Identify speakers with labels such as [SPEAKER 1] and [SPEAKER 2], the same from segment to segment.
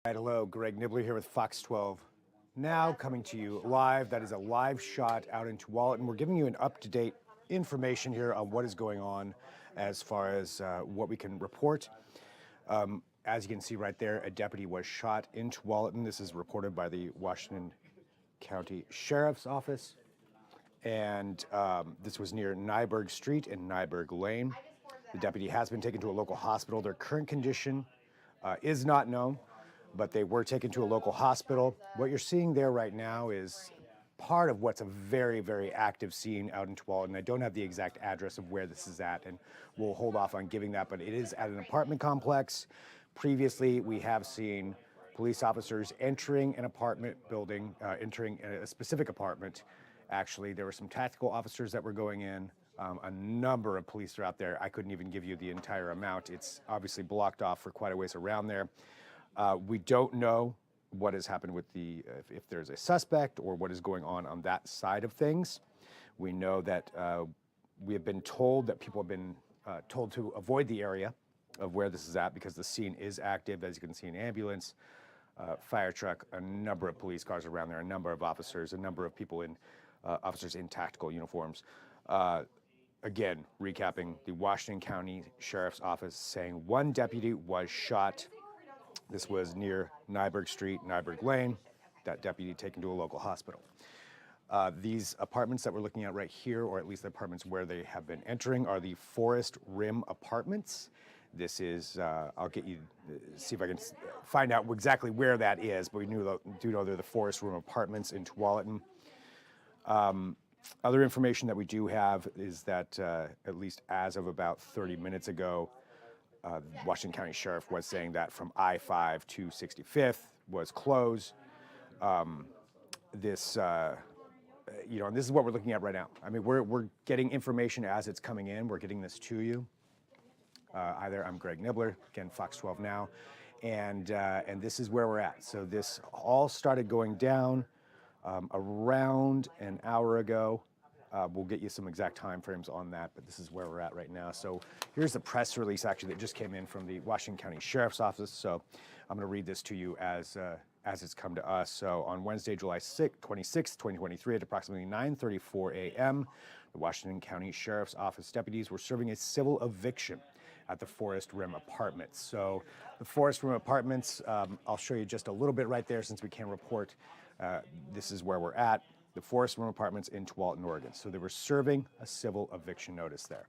[SPEAKER 1] Right, hello, Greg Nibbler here with Fox 12. Now coming to you live. That is a live shot out in Tualatin. We're giving you an up-to-date information here on what is going on as far as what we can report. As you can see right there, a deputy was shot in Tualatin. This is reported by the Washington County Sheriff's Office. And this was near Nyberg Street and Nyberg Lane. The deputy has been taken to a local hospital. Their current condition is not known, but they were taken to a local hospital. What you're seeing there right now is part of what's a very, very active scene out in Tualatin. I don't have the exact address of where this is at, and we'll hold off on giving that, but it is at an apartment complex. Previously, we have seen police officers entering an apartment building, entering a specific apartment. Actually, there were some tactical officers that were going in. A number of police are out there. I couldn't even give you the entire amount. It's obviously blocked off for quite a ways around there. We don't know what has happened with if there's a suspect or what is going on that side of things. We know that we have been told that people have been told to avoid the area of where this is at because the scene is active. As you can see, an ambulance, fire truck, a number of police cars around there, a number of officers, a number of people officers in tactical uniforms. Again, recapping, the Washington County Sheriff's Office saying one deputy was shot. This was near Nyberg Street, Nyberg Lane. That deputy taken to a local hospital. These apartments that we're looking at right here, or at least the apartments where they have been entering, are the Forest Rim Apartments. This is, I'll get you, see if I can find out exactly where that is, but we do know they're the Forest Rim Apartments in Tualatin. Other information that we do have is that at least as of about 30 minutes ago, Washington County Sheriff was saying that from I-5 to 65th was closed. This, and this is what we're looking at right now. I mean, we're getting information as it's coming in. We're getting this to you. Hi there, I'm Greg Nibbler, again, Fox 12 Now, and this is where we're at. So this all started going down around an hour ago. We'll get you some exact time frames on that, but this is where we're at right now. So here's the press release actually that just came in from the Washington County Sheriff's Office. So I'm going to read this to you as it's come to us. So on Wednesday, July 26, 2023, at approximately 9:34 a.m., the Washington County Sheriff's Office deputies were serving a civil eviction at the Forest Rim Apartments. So the Forest Rim Apartments, I'll show you just a little bit right there since we can't report. This is where we're at, the Forest Rim Apartments in Tualatin, Oregon. So they were serving a civil eviction notice there.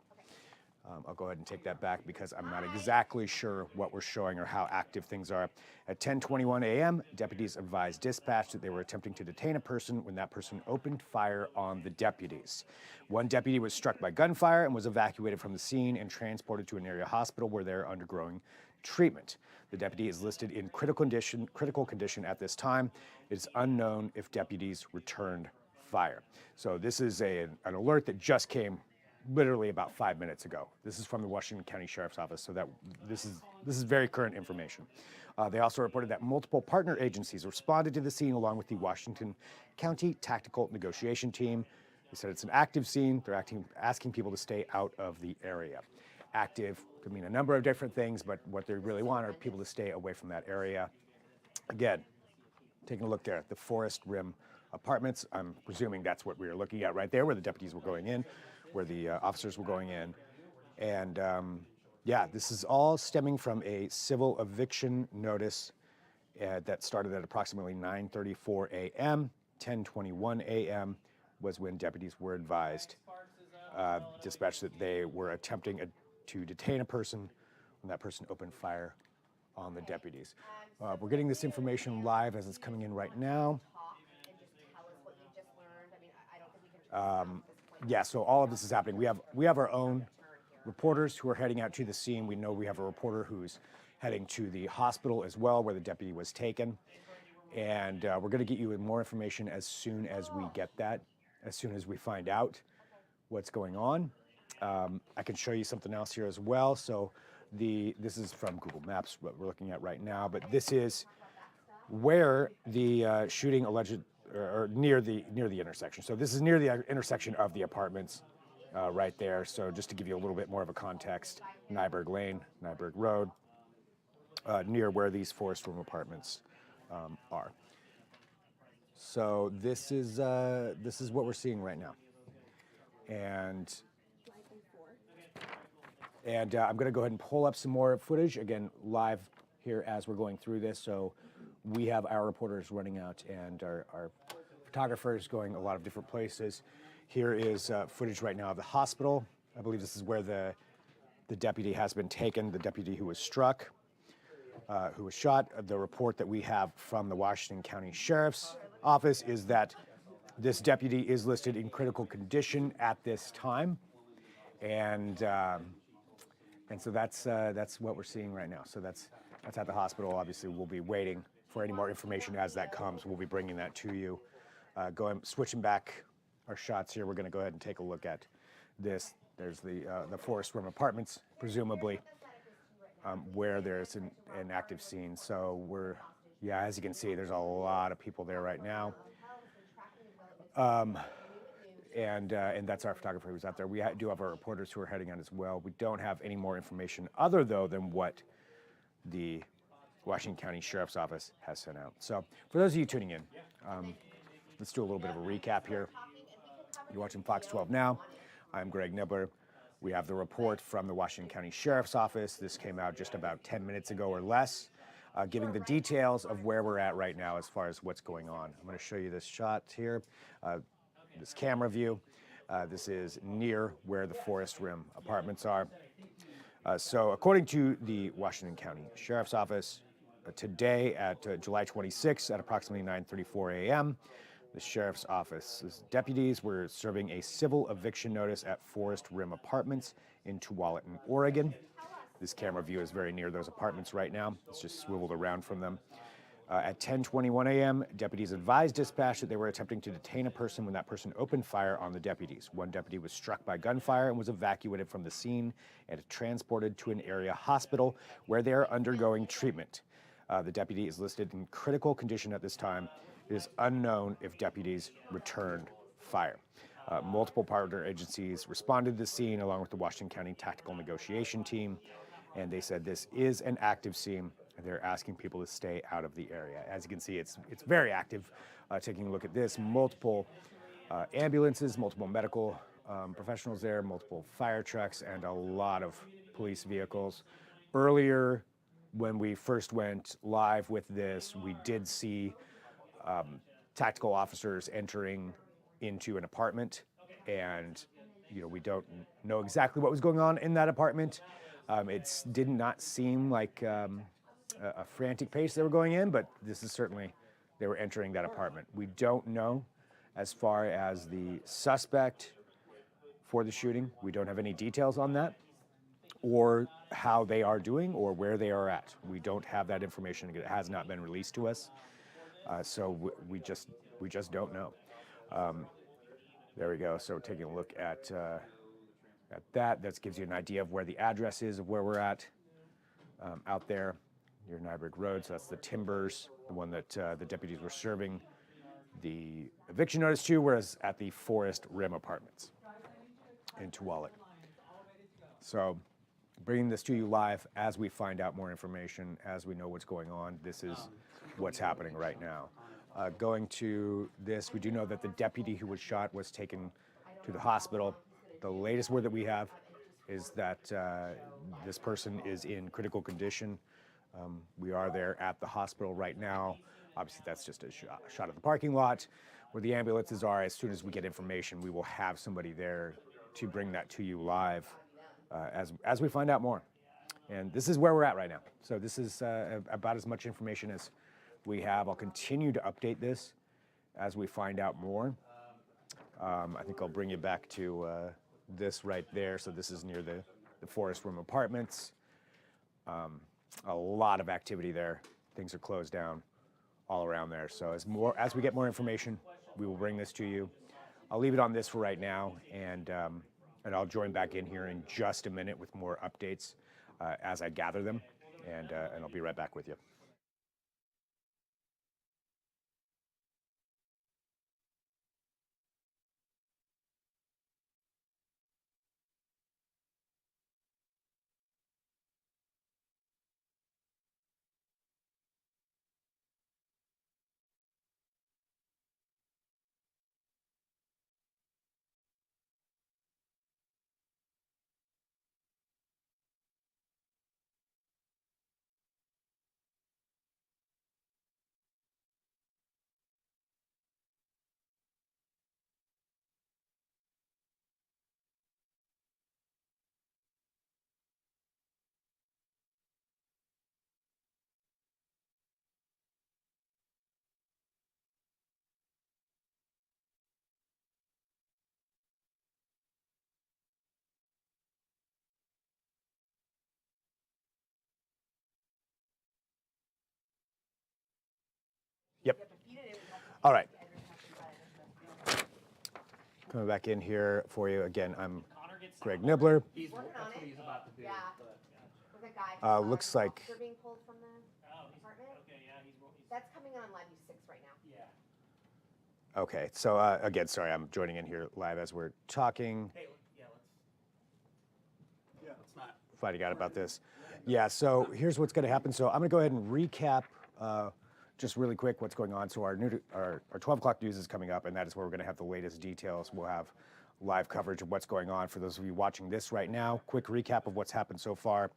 [SPEAKER 1] I'll go ahead and take that back because I'm not exactly sure what we're showing or how active things are. At 10:21 a.m., deputies advised dispatch that they were attempting to detain a person when that person opened fire on the deputies. One deputy was struck by gunfire and was evacuated from the scene and transported to an area hospital where they're undergoing treatment. The deputy is listed in critical condition at this time. It's unknown if deputies returned fire. So this is an alert that just came literally about 5 minutes ago. This is from the Washington County Sheriff's Office, so that this is very current information. They also reported that multiple partner agencies responded to the scene along with the Washington County Tactical Negotiation Team. They said it's an active scene. They're asking people to stay out of the area. Active could mean a number of different things, but what they really want are people to stay away from that area. Again, taking a look there at the Forest Rim Apartments. I'm presuming that's what we are looking at right there, where the deputies were going in, where the officers were going in. And yeah, this is all stemming from a civil eviction notice that started at approximately 9:34 a.m. 10:21 a.m. was when deputies were advised, dispatched, that they were attempting to detain a person when that person opened fire on the deputies. We're getting this information live as it's coming in right now. Yeah, so all of this is happening. We have our own reporters who are heading out to the scene. We know we have a reporter who's heading to the hospital as well, where the deputy was taken. And we're going to get you more information as soon as we get that, as soon as we find out what's going on. I can show you something else here as well. So this is from Google Maps, what we're looking at right now, but this is where the shooting alleged, or near the intersection. So this is near the intersection of the apartments right there. So just to give you a little bit more of a context, Nyberg Lane, Nyberg Road, near where these Forest Rim Apartments are. So this is what we're seeing right now, and I'm going to go ahead and pull up some more footage again live here as we're going through this. So we have our reporters running out and our photographers going a lot of different places. Here is footage right now of the hospital. I believe this is where the deputy has been taken, the deputy who was struck, who was shot. The report that we have from the Washington County Sheriff's Office is that this deputy is listed in critical condition at this time, and so that's what we're seeing right now. So that's at the hospital. Obviously, we'll be waiting for any more information as that comes. We'll be bringing that to you. Switching back our shots here, we're going to go ahead and take a look at this. There's the Forest Room Apartments, presumably, where there's an active scene. So as you can see, there's a lot of people there right now. And that's our photographer who's out there. We do have our reporters who are heading out as well. We don't have any more information other, though, than what the Washington County Sheriff's Office has sent out. So for those of you tuning in, let's do a little bit of a recap here. You're watching Fox 12 now. I'm Greg Nibbler. We have the report from the Washington County Sheriff's Office. This came out just about 10 minutes ago or less, giving the details of where we're at right now as far as what's going on. I'm going to show you this shot here, this camera view. This is near where the Forest Rim Apartments are. So according to the Washington County Sheriff's Office, today at July 26th at approximately 9:34 a.m., the Sheriff's Office's deputies were serving a civil eviction notice at Forest Rim Apartments in Tualatin, Oregon. This camera view is very near those apartments right now. It's just swiveled around from them. At 10:21 a.m., deputies advised dispatch that they were attempting to detain a person when that person opened fire on the deputies. One deputy was struck by gunfire and was evacuated from the scene and transported to an area hospital where they are undergoing treatment. The deputy is listed in critical condition at this time. It is unknown if deputies returned fire. Multiple partner agencies responded to the scene along with the Washington County Tactical Negotiation Team, and they said this is an active scene. They're asking people to stay out of the area. As you can see, it's very active. Taking a look at this, multiple ambulances, multiple medical professionals there, multiple fire trucks, and a lot of police vehicles. Earlier, when we first went live with this, we did see tactical officers entering into an apartment, and we don't know exactly what was going on in that apartment. It did not seem like a frantic pace they were going in, but this is certainly, they were entering that apartment. We don't know as far as the suspect for the shooting. We don't have any details on that, or how they are doing, or where they are at. We don't have that information. It has not been released to us, so we just don't know. There we go. So taking a look at that. That gives you an idea of where the address is of where we're at out there near Nyberg Road. So that's the Timbers, the one that the deputies were serving the eviction notice to, whereas at the Forest Rim Apartments in Tualatin. So bringing this to you live as we find out more information, as we know what's going on. This is what's happening right now. Going to this, we do know that the deputy who was shot was taken to the hospital. The latest word that we have is that this person is in critical condition. We are there at the hospital right now. Obviously, that's just a shot of the parking lot where the ambulances are. As soon as we get information, we will have somebody there to bring that to you live as we find out more. And this is where we're at right now. So this is about as much information as we have. I'll continue to update this as we find out more. I think I'll bring you back to this right there. So this is near the Forest Room Apartments. A lot of activity there. Things are closed down all around there. So as we get more information, we will bring this to you. I'll leave it on this for right now, and I'll join back in here in just a minute with more updates as I gather them, and I'll be right back with you. All right. Coming back in here for you again. I'm Greg Nibbler.
[SPEAKER 2] He's working on it. He's about to do. Yeah. With a guy.
[SPEAKER 1] Looks like.
[SPEAKER 2] They're being pulled from the apartment. Okay, yeah, he's. That's coming on live 6 right now. Yeah.
[SPEAKER 1] Okay, so again, sorry, I'm joining in here live as we're talking.
[SPEAKER 2] Hey, yeah, let's not.
[SPEAKER 1] Finding out about this. Yeah, so here's what's going to happen. So I'm going to go ahead and recap just really quick what's going on. So our 12 o'clock news is coming up, and that is where we're going to have the latest details. We'll have live coverage of what's going on. For those of you watching this right now, quick recap of what's happened so far.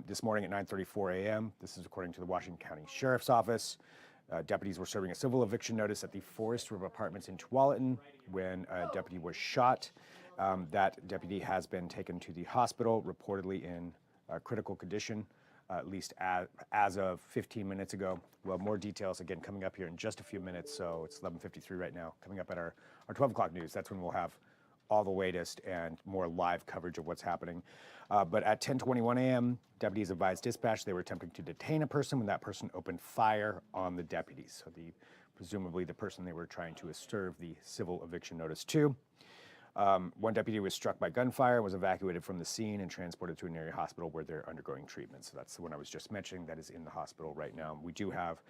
[SPEAKER 1] This morning at 9:34 a.m., this is according to the Washington County Sheriff's Office. Deputies were serving a civil eviction notice at the Forest River Apartments in Tualatin when a deputy was shot. That deputy has been taken to the hospital, reportedly in critical condition, at least as of 15 minutes ago. We'll have more details again coming up here in just a few minutes. So it's 11:53 right now. Coming up at our 12 o'clock news, that's when we'll have all the latest and more live coverage of what's happening. But at 10:21 a.m., deputies advised dispatch they were attempting to detain a person when that person opened fire on the deputies. So presumably the person they were trying to serve the civil eviction notice to. One deputy was struck by gunfire, was evacuated from the scene and transported to an area hospital where they're undergoing treatment. So that's the one I was just mentioning that is in the hospital right now. We do have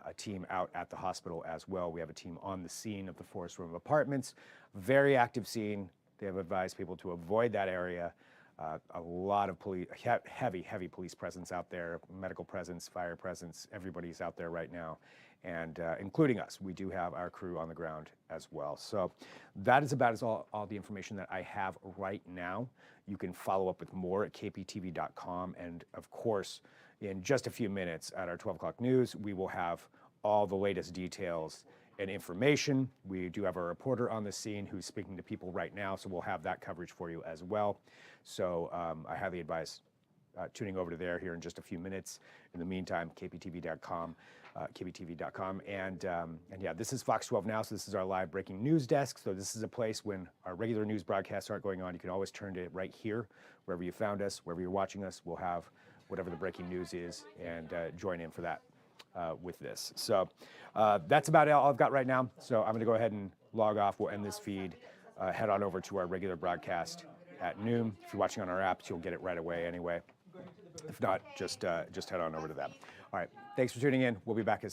[SPEAKER 1] a team out at the hospital as well. We have a team on the scene of the Forest River Apartments. Very active scene. They have advised people to avoid that area. A lot of police, heavy police presence out there, medical presence, fire presence. Everybody's out there right now, and including us. We do have our crew on the ground as well. So that is about all the information that I have right now. You can follow up with more at kptv.com, and of course, in just a few minutes at our 12 o'clock news, we will have all the latest details and information. We do have a reporter on the scene who's speaking to people right now, so we'll have that coverage for you as well. So I highly advise tuning over to there here in just a few minutes. In the meantime, kptv.com, and yeah, this is Fox 12 Now, so this is our live breaking news desk. So this is a place when our regular news broadcasts aren't going on. You can always turn to it right here, wherever you found us, wherever you're watching us. We'll have whatever the breaking news is and join in for that. With this. So that's about all I've got right now. So I'm going to go ahead and log off. We'll end this feed, head on over to our regular broadcast at noon. If you're watching on our apps, you'll get it right away anyway. If not, just head on over to that. All right. Thanks for tuning in. We'll be back as